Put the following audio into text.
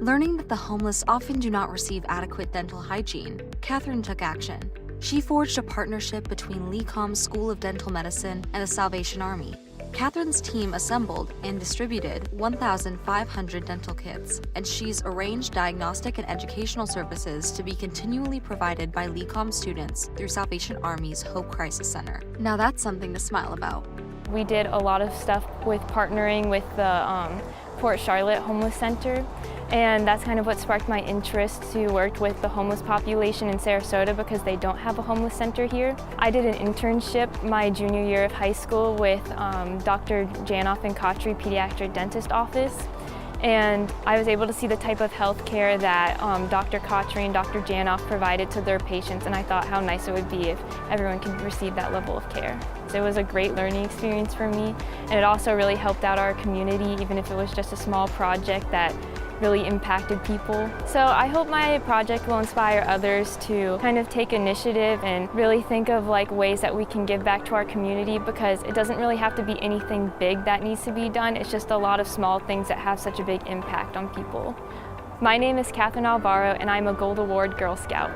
Learning that the homeless often do not receive adequate dental hygiene, Catherine took action. She forged a partnership between LECOM's School of Dental Medicine and the Salvation Army. Catherine's team assembled and distributed 1,500 dental kits, and she's arranged diagnostic and educational services to be continually provided by LECOM students through Salvation Army's Hope Crisis Center. Now that's something to smile about. We did a lot of stuff with partnering with the Port Charlotte Homeless Center, and that's kind of what sparked my interest to work with the homeless population in Sarasota because they don't have a homeless center here. I did an internship my junior year of high school with Dr. Janoff and Kotry Pediatric Dentist Office, and I was able to see the type of health care that Dr. Kotry and Dr. Janoff provided to their patients, and I thought how nice it would be if everyone could receive that level of care. So it was a great learning experience for me, and it also really helped out our community, even if it was just a small project that really impacted people. So I hope my project will inspire others to kind of take initiative and really think of ways that we can give back to our community, because it doesn't really have to be anything big that needs to be done. It's just a lot of small things that have such a big impact on people. My name is Catherine Alvaro, and I'm a Gold Award Girl Scout.